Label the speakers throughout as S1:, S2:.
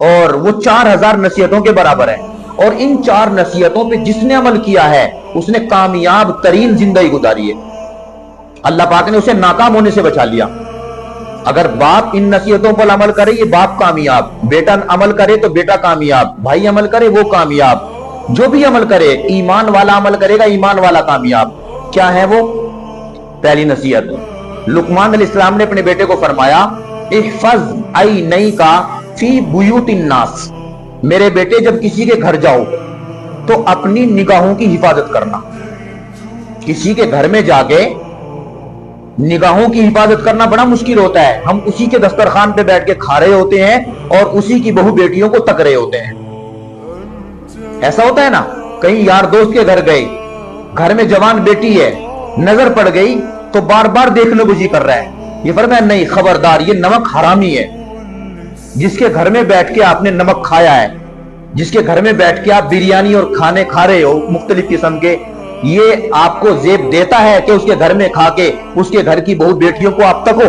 S1: اور وہ 4000 نصیحتوں کے برابر ہے، اور ان 4 نصیحتوں پہ جس نے عمل کیا ہے اس نے کامیاب ترین زندگی گزاری ہے، اللہ پاک نے اسے ناکام ہونے سے بچا لیا۔ اگر باپ ان نصیحتوں پر عمل کرے یہ باپ کامیاب، بیٹا عمل کرے تو بیٹا کامیاب، بھائی عمل کرے وہ کامیاب، جو بھی عمل کرے ایمان والا عمل کرے گا ایمان والا کامیاب۔ کیا ہے وہ؟ پہلی نصیحت، لقمان علیہ السلام نے اپنے بیٹے کو فرمایا احفظ عینیک فی بیوت الناس، میرے بیٹے جب کسی کے گھر جاؤ تو اپنی نگاہوں کی حفاظت کرنا۔ کسی کے گھر میں جا کے نگاہوں کی حفاظت کرنا بڑا مشکل ہوتا ہے، ہم اسی کے دسترخوان پہ بیٹھ کے کھا رہے ہوتے ہیں اور اسی کی بہو بیٹیوں کو تک رہے ہوتے ہیں، ایسا ہوتا ہے نا۔ کہیں یار دوست کے گھر گئے، گھر میں جوان بیٹی ہے، نظر پڑ گئی تو بار بار دیکھنے بجی کر رہا ہے، یہ فرمایا نہیں خبردار، یہ نمک حرامی ہے۔ جس کے گھر میں بیٹھ کے آپ نے نمک کھایا ہے، جس کے گھر میں بیٹھ کے آپ بریانی اور کھانے کھا رہے ہو مختلف قسم کے، یہ آپ کو زیب دیتا ہے کہ اس کے گھر میں کھا کے اس کے گھر کی بہو بیٹیوں کو آپ تکو،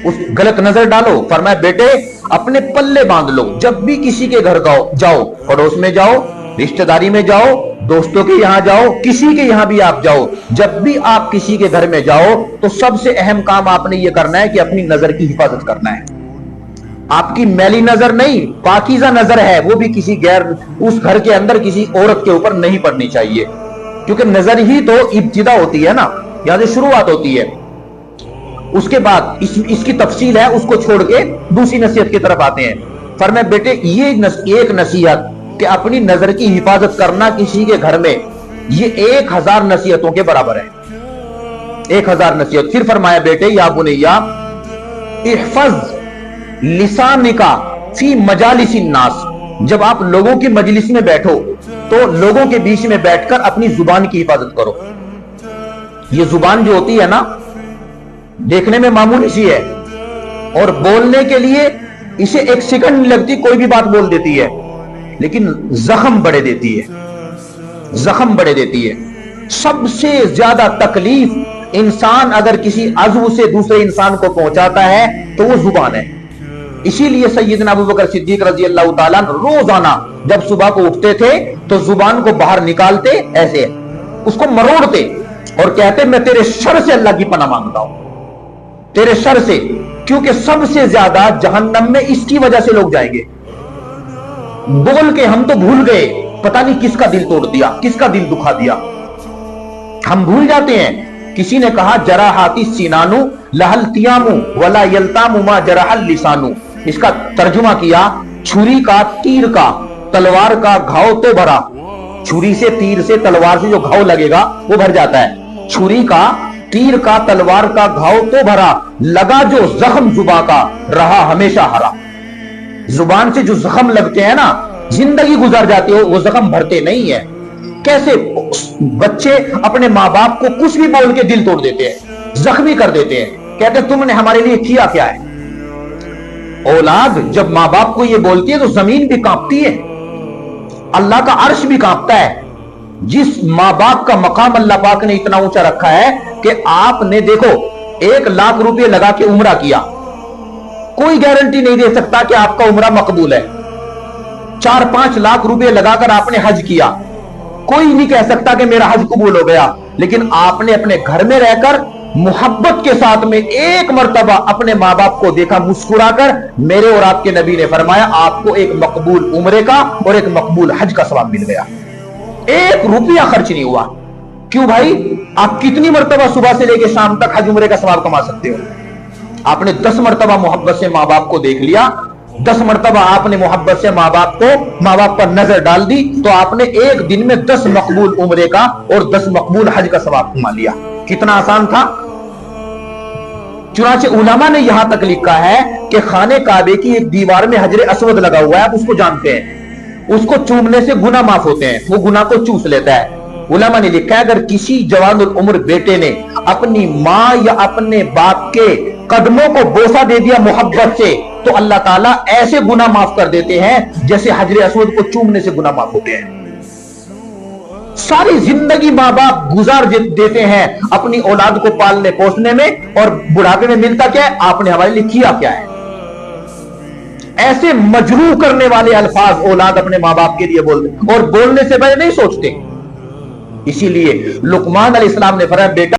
S1: اس غلط نظر ڈالو؟ فرمایا بیٹے اپنے پلے باندھ لو، جب بھی کسی کے گھر جاؤ، پڑوس میں جاؤ، رشتہ داری میں جاؤ، دوستوں کے یہاں جاؤ، کسی کے یہاں بھی آپ جاؤ، جب بھی آپ کسی کے گھر میں جاؤ تو سب سے اہم کام آپ نے یہ کرنا ہے کہ اپنی نظر کی حفاظت کرنا ہے۔ آپ کی میلی نظر نہیں، پاکیزہ نظر ہے، وہ بھی کسی غیر اس گھر کے اندر کسی عورت کے اوپر نہیں پڑنی چاہیے، کیونکہ نظر ہی تو ابتدا ہوتی ہے نا، یہاں سے شروعات ہوتی ہے۔ اس کے بعد اس کی تفصیل ہے، اس کو چھوڑ کے دوسری نصیحت کی طرف آتے ہیں۔ فرمایا بیٹے یہ ایک نصیحت کہ اپنی نظر کی حفاظت کرنا کسی کے گھر میں، یہ 1000 نصیحتوں کے برابر ہے، 1000 نصیحت۔ پھر فرمایا بیٹے یا بنیا احفظ لسانک فی مجالس الناس، جب آپ لوگوں کی مجلس میں بیٹھو تو لوگوں کے بیچ میں بیٹھ کر اپنی زبان کی حفاظت کرو۔ یہ زبان جو ہوتی ہے نا، دیکھنے میں معمولی سی ہے اور بولنے کے لیے اسے 1 سیکنڈ نہیں لگتی، کوئی بھی بات بول دیتی ہے، لیکن زخم بڑے دیتی ہے، زخم بڑے دیتی ہے۔ سب سے زیادہ تکلیف انسان اگر کسی عضو سے دوسرے انسان کو پہنچاتا ہے تو وہ زبان ہے۔ اسی لیے سیدنا ابوبکر صدیق رضی اللہ تعالیٰ روزانہ جب صبح کو اٹھتے تھے تو زبان کو باہر نکالتے، ایسے اس کو مروڑتے اور کہتے میں تیرے شر سے اللہ کی پناہ مانگتا ہوں، تیرے شر سے، کیونکہ سب سے زیادہ جہنم میں اس کی وجہ سے لوگ جائیں گے۔ بول کے ہم تو بھول گئے، پتہ نہیں کس کا دل توڑ دیا، کس کا دل دکھا دیا، ہم بھول جاتے ہیں۔ کسی نے کہا جراحات السنان لہل تیام ولا یلتام ما جرح اللسان، اس کا ترجمہ کیا چھری کا تیر کا تلوار کا گھاؤ تو بھرا، چھری سے تیر سے تلوار سے جو گھاؤ لگے گا وہ بھر جاتا ہے، چھری کا تیر کا تلوار کا گھاؤ تو بھرا، لگا جو زخم زباں کا رہا ہمیشہ ہرا۔ زبان سے جو زخم لگتے ہیں نا، زندگی گزر جاتی ہو، وہ زخم بھرتے نہیں ہے۔ کیسے بچے اپنے ماں باپ کو کچھ بھی بول کے دل توڑ دیتے ہیں، زخمی کر دیتے ہیں، کہتے ہیں تم نے ہمارے لیے کیا کیا ہے۔ اولاد جب ماں باپ کو یہ بولتی ہے تو زمین بھی کانپتی ہے، اللہ کا عرش بھی کانپتا ہے۔ جس ماں باپ کا مقام اللہ پاک نے اتنا اونچا رکھا ہے کہ آپ نے دیکھو 1 لاکھ روپے لگا کے عمرہ کیا، کوئی گارنٹی نہیں دے سکتا کہ آپ کا عمرہ مقبول ہے۔ 4-5 لاکھ روپے لگا کر آپ نے حج کیا، کوئی نہیں کہہ سکتا کہ میرا حج قبول ہو گیا، لیکن آپ نے اپنے گھر میں رہ کر محبت کے ساتھ میں 1 مرتبہ اپنے ماں باپ کو دیکھا مسکرا کر، میرے اور آپ کے نبی نے فرمایا آپ کو 1 مقبول عمرے کا اور 1 مقبول حج کا ثواب مل گیا، 1 روپیہ خرچ نہیں ہوا۔ کیوں بھائی؟ آپ کتنی مرتبہ صبح سے لے کے شام تک حج عمرے کا ثواب کما سکتے ہو؟ آپ نے 10 مرتبہ محبت سے ماں باپ کو دیکھ لیا، 10 مرتبہ آپ نے محبت سے ماں باپ پر نظر ڈال دی تو آپ نے 1 دن میں 10 مقبول عمرے کا اور 10 مقبول حج کا ثواب کما لیا۔ کتنا آسان تھا۔ چنانچہ علماء نے یہاں تک لکھا ہے کہ خانے کعبے کی ایک دیوار میں حجر اسود لگا ہوا ہے، آپ اس کو جانتے ہیں، اس کو چومنے سے گناہ معاف ہوتے ہیں، وہ گناہ کو چوس لیتا ہے۔ علماء نے لکھا ہے اگر کسی جوان العمر بیٹے نے اپنی ماں یا اپنے باپ کے قدموں کو بوسہ دے دیا محبت سے تو اللہ تعالیٰ ایسے گناہ معاف کر دیتے ہیں جیسے حجر اسود کو چومنے سے گناہ معاف ہوتے ہیں۔ ساری زندگی ماں باپ گزار دیتے ہیں اپنی اولاد کو پالنے پوسنے میں، اور بڑھاپے میں ملتا کیا ہے؟ آپ نے ہمارے لیے کیا کیا ہے۔ ایسے مجروح کرنے والے الفاظ اولاد اپنے ماں باپ کے لیے بولتے اور بولنے سے پہلے نہیں سوچتے. اسی لیے لقمان علیہ السلام نے فرمایا بیٹا